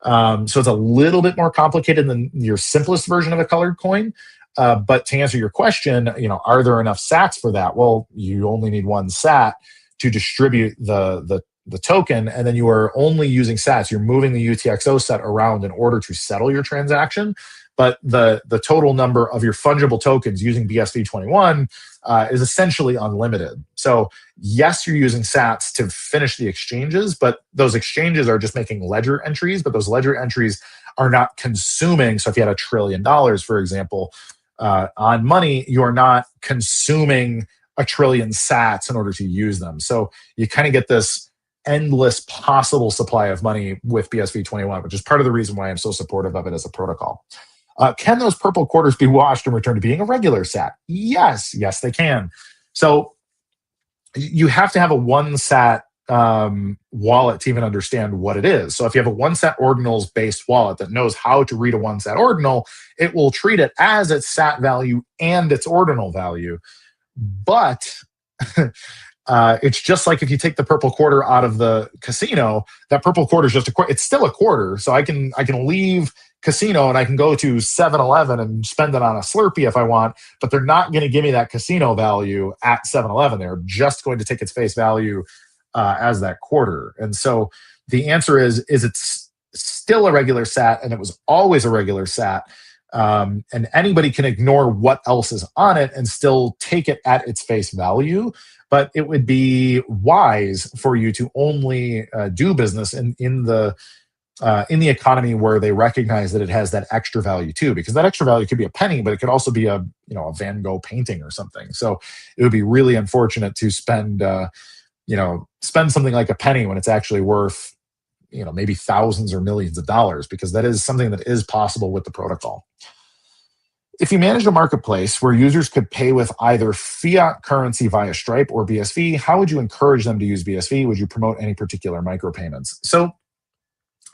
So it's a little bit more complicated than your simplest version of a colored coin. But to answer your question, are there enough sats for that? Well, you only need one sat to distribute the token, and then you are only using sats. You're moving the UTXO set around in order to settle your transaction. But the total number of your fungible tokens using BSV21 is essentially unlimited. So yes, you're using sats to finish the exchanges, but those exchanges are just making ledger entries, but those ledger entries are not consuming. So if you had $1 trillion, for example, on money, you're not consuming 1 trillion sats in order to use them. So you kind of get this endless possible supply of money with BSV21, which is part of the reason why I'm so supportive of it as a protocol. Can those purple quarters be washed and return to being a regular sat? Yes, they can. So you have to have a one sat wallet to even understand what it is. So if you have a 1 sat ordinals based wallet that knows how to read a 1 sat ordinal, it will treat it as its sat value and its ordinal value. But it's just like if you take the purple quarter out of the casino, that purple quarter is just a quarter. It's still a quarter. So I can leave casino and I can go to 7-Eleven and spend it on a Slurpee if I want, but they're not going to give me that casino value at 7-Eleven. They're just going to take its face value as that quarter. And so the answer is it's still a regular sat, and it was always a regular sat. And anybody can ignore what else is on it and still take it at its face value. But it would be wise for you to only do business in the economy where they recognize that it has that extra value too, because that extra value could be a penny, but it could also be a Van Gogh painting or something. So it would be really unfortunate to spend something like a penny when it's actually worth maybe thousands or millions of dollars, because that is something that is possible with the protocol. If you manage a marketplace where users could pay with either fiat currency via Stripe or BSV, how would you encourage them to use BSV? Would you promote any particular micropayments? So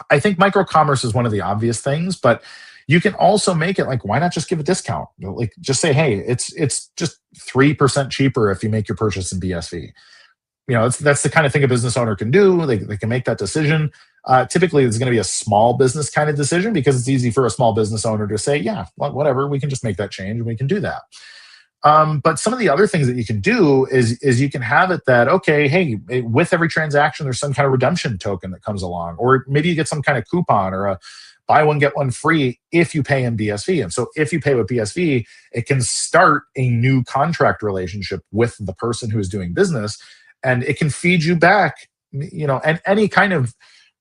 I think microcommerce is one of the obvious things, but you can also make it like, why not just give a discount? Like, just say, hey, it's just 3% cheaper if you make your purchase in BSV. That's the kind of thing a business owner can do. They can make that decision. Typically, it's going to be a small business kind of decision, because it's easy for a small business owner to say, yeah, whatever, we can just make that change and we can do that. But some of the other things that you can do is you can have it that, okay, hey, with every transaction, there's some kind of redemption token that comes along, or maybe you get some kind of coupon or a buy one, get one free if you pay in BSV. And so if you pay with BSV, it can start a new contract relationship with the person who is doing business, and it can feed you back, and any kind of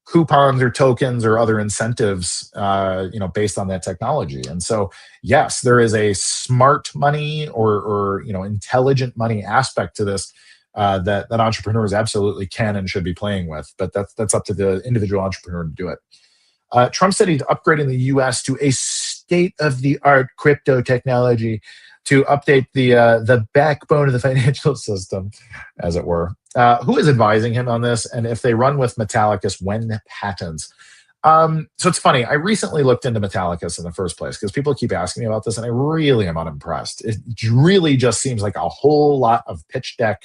coupons or tokens or other incentives, based on that technology. And so, yes, there is a smart money or intelligent money aspect to this that entrepreneurs absolutely can and should be playing with. But that's up to the individual entrepreneur to do it. Trump said he's upgrading the U.S. to a state-of-the-art crypto technology to update the backbone of the financial system, as it were. Who is advising him on this? And if they run with Metallicus, when patents? So it's funny. I recently looked into Metallicus in the first place because people keep asking me about this, and I really am unimpressed. It really just seems like a whole lot of pitch deck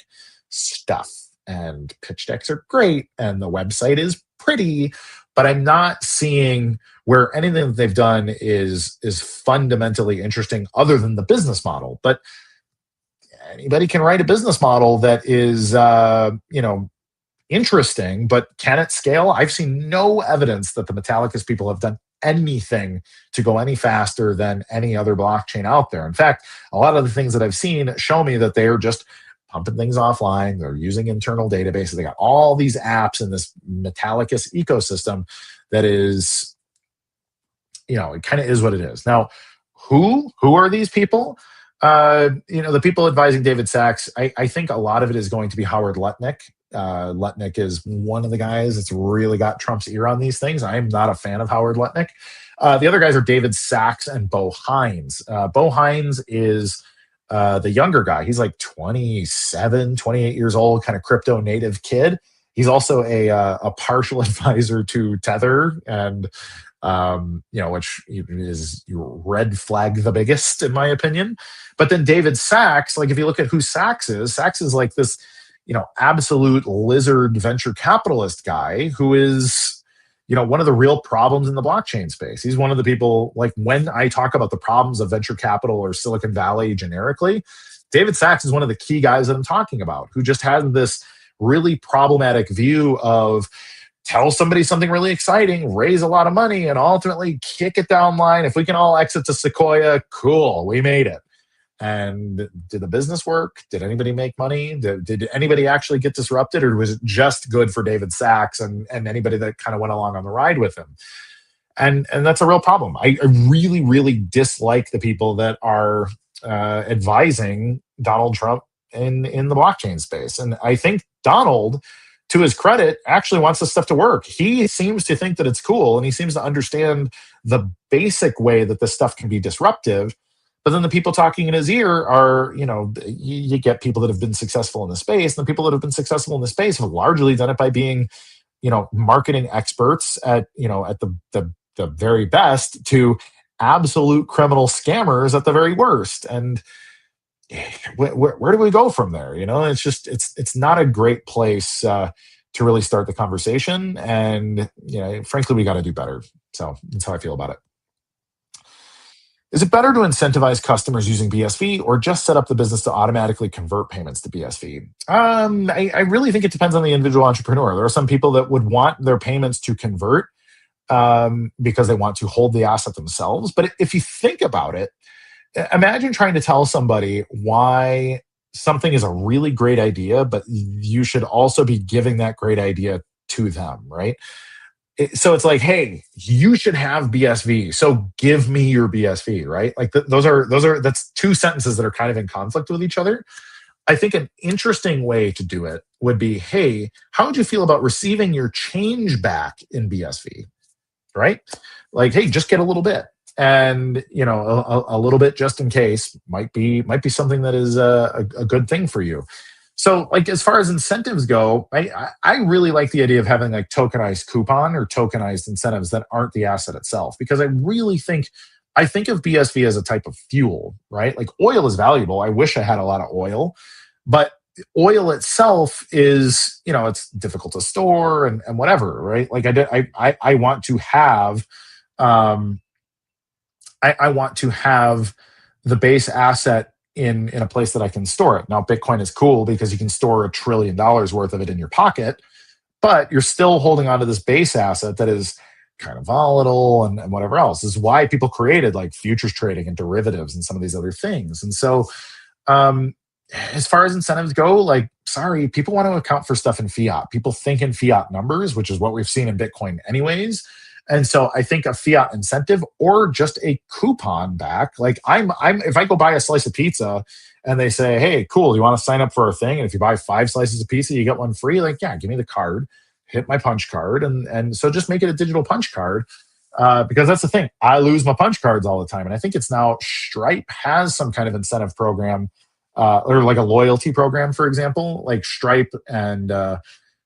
stuff. And pitch decks are great, and the website is pretty, but I'm not seeing where anything that they've done is fundamentally interesting other than the business model. But anybody can write a business model that is, interesting, but can it scale? I've seen no evidence that the Metallicus people have done anything to go any faster than any other blockchain out there. In fact, a lot of the things that I've seen show me that they are just pumping things offline. They're using internal databases. They got all these apps in this Metallicus ecosystem that is, it kind of is what it is. Now, who are these people? The people advising David Sachs, I think a lot of it is going to be Howard Lutnick. Lutnick is one of the guys that's really got Trump's ear on these things. I am not a fan of Howard Lutnick. The other guys are David Sachs and Bo Hines. Bo Hines is the younger guy. He's like 27, 28 years old, kind of crypto native kid. He's also a partial advisor to Tether, and which is red flag the biggest in my opinion. But then David Sachs, like if you look at who Sachs is like this, absolute lizard venture capitalist guy who is, one of the real problems in the blockchain space. He's one of the people, like when I talk about the problems of venture capital or Silicon Valley generically, David Sachs is one of the key guys that I'm talking about, who just has this really problematic view of tell somebody something really exciting, raise a lot of money, and ultimately kick it down line. If we can all exit to Sequoia, cool, we made it. And did the business work? Did anybody make money? Did anybody actually get disrupted? Or was it just good for David Sachs and anybody that kind of went along on the ride with him? And that's a real problem. I really, really dislike the people that are advising Donald Trump in the blockchain space. And I think Donald, to his credit, actually wants this stuff to work. He seems to think that it's cool, and he seems to understand the basic way that this stuff can be disruptive. But then the people talking in his ear are, you get people that have been successful in the space, and the people that have been successful in the space have largely done it by being, marketing experts at the very best to absolute criminal scammers at the very worst. And where do we go from there? It's not a great place to really start the conversation. And frankly, we got to do better. So that's how I feel about it. Is it better to incentivize customers using BSV or just set up the business to automatically convert payments to BSV? I really think it depends on the individual entrepreneur. There are some people that would want their payments to convert because they want to hold the asset themselves. But if you think about it, imagine trying to tell somebody why something is a really great idea, but you should also be giving that great idea to them, right? So it's like, hey, you should have BSV, so give me your BSV, right? Like that's two sentences that are kind of in conflict with each other. I think an interesting way to do it would be, hey, how would you feel about receiving your change back in BSV, right? Like, hey, just get a little bit. And a little bit just in case might be something that is a good thing for you. So, like, as far as incentives go, I really like the idea of having like tokenized coupon or tokenized incentives that aren't the asset itself, because I think of BSV as a type of fuel, right? Like, oil is valuable. I wish I had a lot of oil, but oil itself is, it's difficult to store and whatever, right? Like, I want to have. I want to have the base asset in a place that I can store it. Now, Bitcoin is cool because you can store $1 trillion worth of it in your pocket, but you're still holding onto this base asset that is kind of volatile and whatever else. This is why people created like futures trading and derivatives and some of these other things. And so, as far as incentives go, like, sorry, people want to account for stuff in fiat. People think in fiat numbers, which is what we've seen in Bitcoin anyways. And so I think a fiat incentive or just a coupon back, like if I go buy a slice of pizza and they say, hey, cool, you want to sign up for our thing? And if you buy 5 slices of pizza, you get one free. Like, yeah, give me the card, hit my punch card. And so just make it a digital punch card because that's the thing. I lose my punch cards all the time. And I think it's now Stripe has some kind of incentive program or like a loyalty program, for example, like Stripe and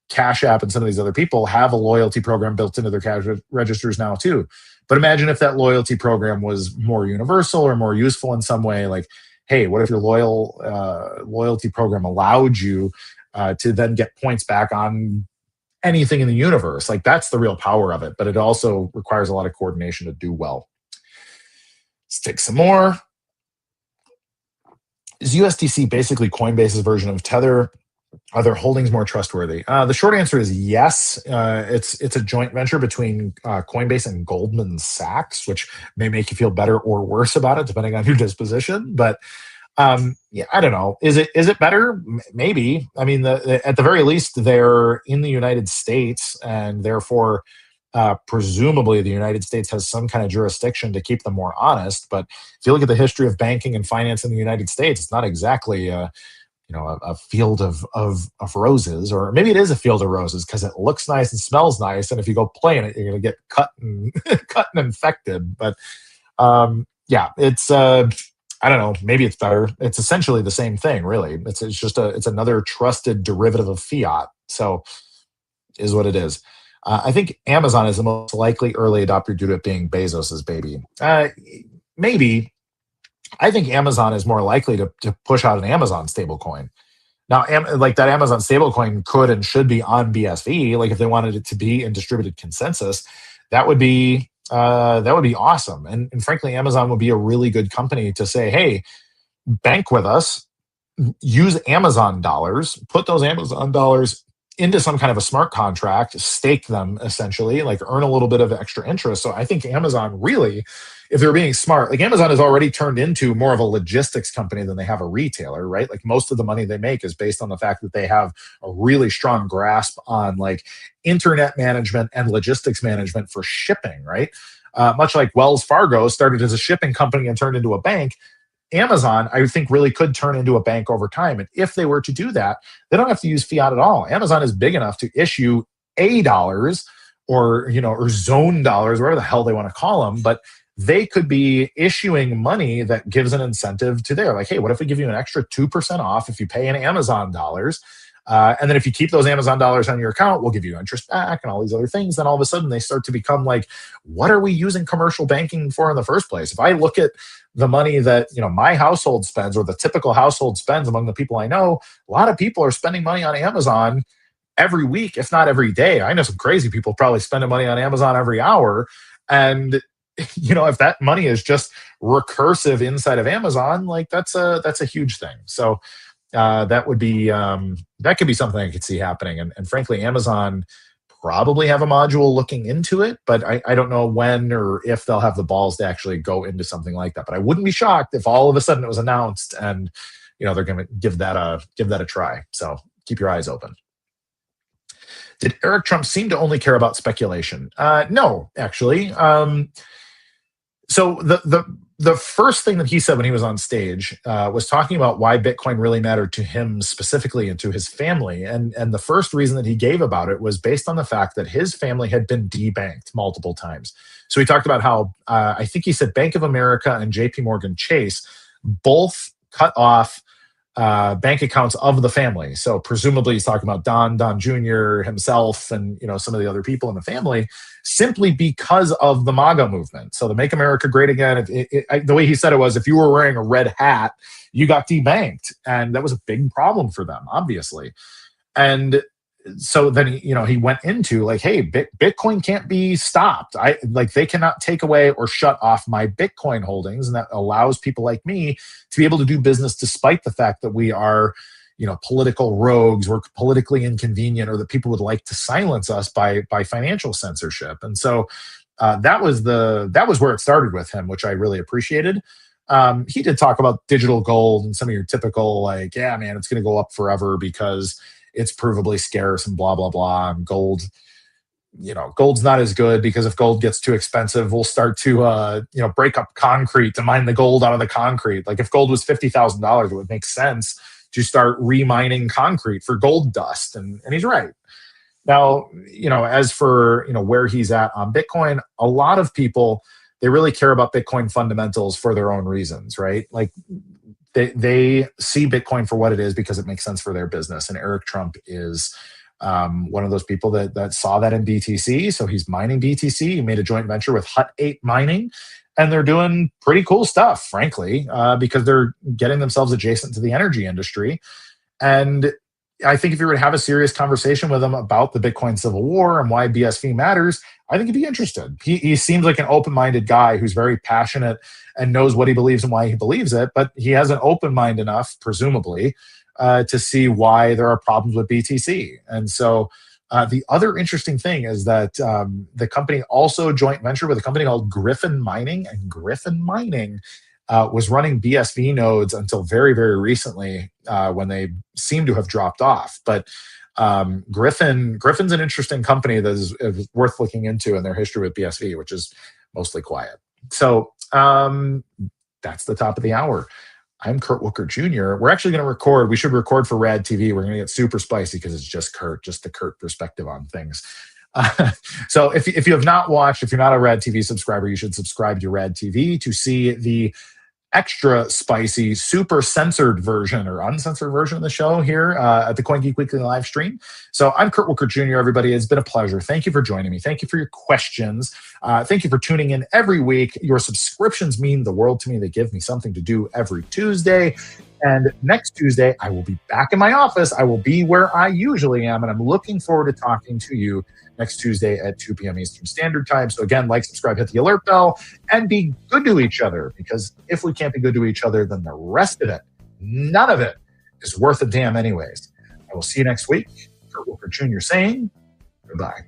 Cash App and some of these other people have a loyalty program built into their cash registers now too. But imagine if that loyalty program was more universal or more useful in some way. Like, hey, what if your loyalty program allowed you to then get points back on anything in the universe? Like, that's the real power of it. But it also requires a lot of coordination to do well. Let's take some more. Is USDC basically Coinbase's version of Tether? Are their holdings more trustworthy? The short answer is yes. It's a joint venture between Coinbase and Goldman Sachs, which may make you feel better or worse about it, depending on your disposition. But yeah, I don't know. Is it better? Maybe. I mean, at the very least, they're in the United States, and therefore, presumably, the United States has some kind of jurisdiction to keep them more honest. But if you look at the history of banking and finance in the United States, it's not exactly a field of roses, or maybe it is a field of roses because it looks nice and smells nice. And if you go play in it, you're going to get cut and infected. But yeah, it's I don't know. Maybe it's better. It's essentially the same thing, really. It's just it's another trusted derivative of fiat. So, is what it is. I think Amazon is the most likely early adopter due to it being Bezos's baby. Maybe. I think Amazon is more likely to push out an Amazon stablecoin. Now, like that Amazon stablecoin could and should be on BSV. Like if they wanted it to be in distributed consensus, that would be awesome. And frankly, Amazon would be a really good company to say, hey, bank with us, use Amazon dollars, put those Amazon dollars into some kind of a smart contract, stake them essentially, like earn a little bit of extra interest. So I think Amazon really, if they're being smart, like Amazon has already turned into more of a logistics company than they have a retailer, right? Like most of the money they make is based on the fact that they have a really strong grasp on like internet management and logistics management for shipping, right? Much like Wells Fargo started as a shipping company and turned into a bank, Amazon, I think, really could turn into a bank over time. And if they were to do that, they don't have to use fiat at all. Amazon is big enough to issue dollars or zone dollars, whatever the hell they want to call them. But they could be issuing money that gives an incentive to there. Like, hey, what if we give you an extra 2% off if you pay in Amazon dollars? And then if you keep those Amazon dollars on your account, we'll give you interest back and all these other things. Then all of a sudden they start to become like, what are we using commercial banking for in the first place? If I look at the money that my household spends, or the typical household spends among the people I know, a lot of people are spending money on Amazon every week, if not every day. I know some crazy people probably spending money on Amazon every hour. And if that money is just recursive inside of Amazon, like that's a huge thing. So that would be that could be something I could see happening. And frankly, Amazon probably have a module looking into it, but I don't know when or if they'll have the balls to actually go into something like that. But I wouldn't be shocked if all of a sudden it was announced and they're going to give that a try. So keep your eyes open. Did Eric Trump seem to only care about speculation? No, actually. So the first thing that he said when he was on stage was talking about why Bitcoin really mattered to him specifically and to his family. And the first reason that he gave about it was based on the fact that his family had been debanked multiple times. So he talked about how, I think he said Bank of America and JP Morgan Chase both cut off bank accounts of the family. So presumably he's talking about Don Jr. himself and some of the other people in the family, simply because of the MAGA movement. So the Make America Great Again, the way he said it was, if you were wearing a red hat, you got debanked. And that was a big problem for them, obviously. And so then he went into like, hey, Bitcoin can't be stopped. They cannot take away or shut off my Bitcoin holdings, and that allows people like me to be able to do business despite the fact that we are political rogues, we're politically inconvenient, or that people would like to silence us by financial censorship. And so that was where it started with him, which I really appreciated. He did talk about digital gold and some of your typical like, yeah, man, it's going to go up forever because it's provably scarce and blah, blah, blah. And gold's not as good because if gold gets too expensive, we'll start to, break up concrete to mine the gold out of the concrete. Like if gold was $50,000, it would make sense to start remining concrete for gold dust. And he's right. Now, as for, where he's at on Bitcoin, a lot of people, they really care about Bitcoin fundamentals for their own reasons, right? Like, They see Bitcoin for what it is because it makes sense for their business. And Eric Trump is one of those people that saw that in BTC. So he's mining BTC. He made a joint venture with Hut 8 Mining. And they're doing pretty cool stuff, frankly, because they're getting themselves adjacent to the energy industry. And I think if you were to have a serious conversation with him about the Bitcoin civil war and why BSV matters, I think he'd be interested. He seems like an open-minded guy who's very passionate and knows what he believes and why he believes it, but he has an open mind enough, presumably, to see why there are problems with BTC. And so the other interesting thing is that the company also joint ventured with a company called Griffin Mining, and Griffin Mining was running BSV nodes until very, very recently when they seem to have dropped off. But Griffin's an interesting company that is worth looking into in their history with BSV, which is mostly quiet. So that's the top of the hour. I'm Kurt Wuckert Jr. We're actually going to record. We should record for Rad TV. We're going to get super spicy because it's just the Kurt perspective on things. So if you have not watched, if you're not a Rad TV subscriber, you should subscribe to Rad TV to see the extra spicy, super censored version or uncensored version of the show here at the CoinGeek Weekly live stream. So I'm Kurt Wuckert Jr., everybody. It's been a pleasure. Thank you for joining me. Thank you for your questions. Thank you for tuning in every week. Your subscriptions mean the world to me. They give me something to do every Tuesday. And next Tuesday, I will be back in my office. I will be where I usually am. And I'm looking forward to talking to you next Tuesday at 2 p.m. Eastern Standard Time. So again, like, subscribe, hit the alert bell, and be good to each other. Because if we can't be good to each other, then the rest of it, none of it, is worth a damn anyways. I will see you next week. Kurt Wuckert Jr. saying goodbye.